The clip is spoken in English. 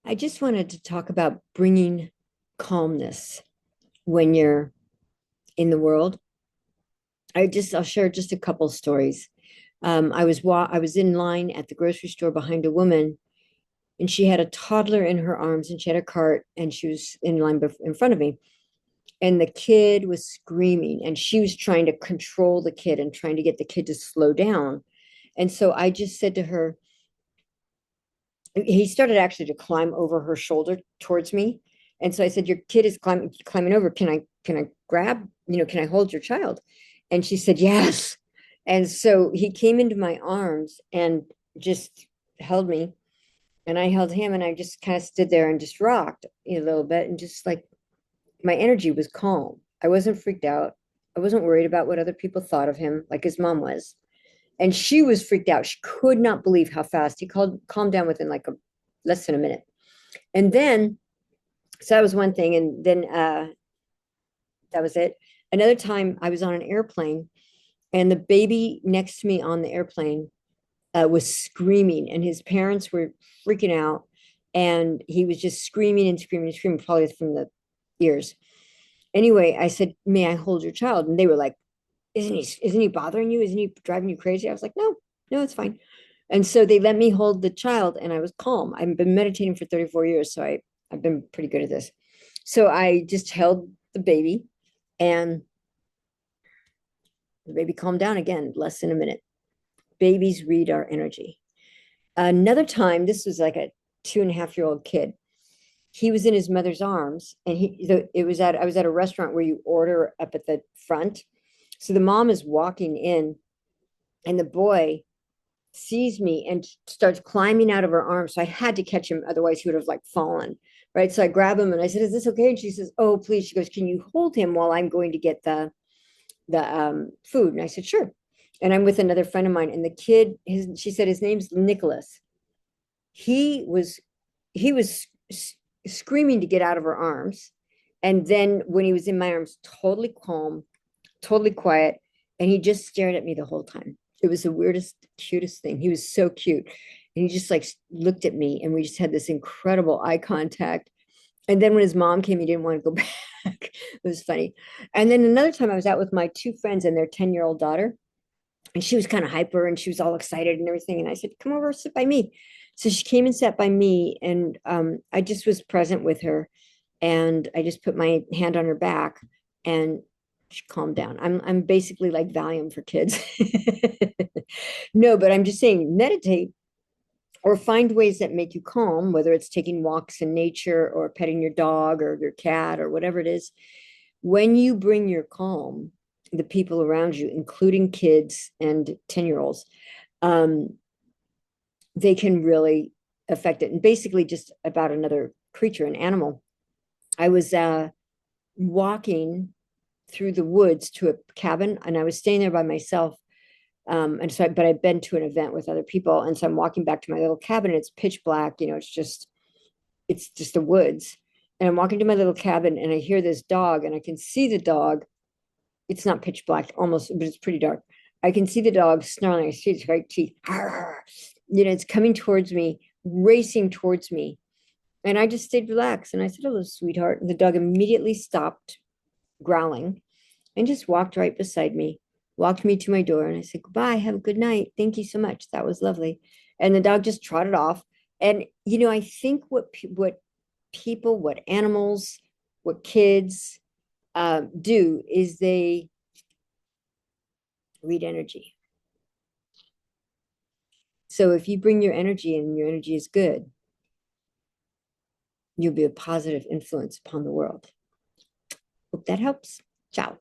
I just wanted to talk about bringing calmness when you're in the world. I'll share just a couple stories. I was in line at the grocery store behind a woman, and she had a toddler in her arms, and she had a cart, and she was in line in front of me. And the kid was screaming, and she was trying to control the kid and trying to get the kid to slow down. And so I just said to her, he started actually to climb over her shoulder towards me. And so I said, your kid is climbing over. Can I grab, can I hold your child? And she said, yes. And so he came into my arms and just held me. And I held him, and I just kind of stood there and just rocked a little bit, and just like my energy was calm. I wasn't freaked out. I wasn't worried about what other people thought of him, like his mom was. And she was freaked out. She could not believe how fast he calmed down within like a less than a minute. And then, so that was one thing. And then that was it. Another time I was on an airplane, and the baby next to me on the airplane was screaming, and his parents were freaking out. And he was just screaming and screaming and screaming, probably from the ears. Anyway, I said, may I hold your child? And they were like, isn't he bothering you? Isn't he driving you crazy? I was like, no, no, it's fine. And so they let me hold the child, and I was calm. I've been meditating for 34 years, so I've been pretty good at this. So I just held the baby, and the baby calmed down again, less than a minute. Babies read our energy. Another time, this was like a 2.5-year-old kid. He was in his mother's arms, and I was at a restaurant where you order up at the front. So the mom is walking in, and the boy sees me and starts climbing out of her arms. So I had to catch him, otherwise he would have like fallen. Right. So I grab him and I said, is this okay? And she says, oh, please. She goes, can you hold him while I'm going to get the food? And I said, sure. And I'm with another friend of mine. And the kid, she said his name's Nicholas. He was screaming to get out of her arms. And then when he was in my arms, totally calm, totally quiet. And he just stared at me the whole time. It was the weirdest, cutest thing. He was so cute. And he just like looked at me, and we just had this incredible eye contact. And then when his mom came, he didn't want to go back. It was funny. And then another time I was out with my two friends and their 10-year-old daughter, and she was kind of hyper and she was all excited and everything. And I said, come over, sit by me. So she came and sat by me, and I just was present with her, and I just put my hand on her back, and she calmed down. I'm basically like Valium for kids. No, but I'm just saying, meditate or find ways that make you calm, whether it's taking walks in nature or petting your dog or your cat or whatever it is. When you bring your calm, the people around you, including kids and 10-year-olds, um, they can really affect it. And basically, just about another creature, an animal. I was walking through the woods to a cabin, and I was staying there by myself. And so, but I've been to an event with other people. And so I'm walking back to my little cabin, and it's pitch black, it's just the woods. And I'm walking to my little cabin, and I hear this dog, and I can see the dog. It's not pitch black almost, but it's pretty dark. I can see the dog snarling. I see its white teeth. It's coming towards me, racing towards me. And I just stayed relaxed. And I said, hello, sweetheart. And the dog immediately stopped growling and just walked right beside me, walked me to my door. And I said, goodbye, have a good night. Thank you so much. That was lovely. And the dog just trotted off. And, I think what people, what animals, what kids do is they read energy. So if you bring your energy and your energy is good, you'll be a positive influence upon the world. Hope that helps. Ciao.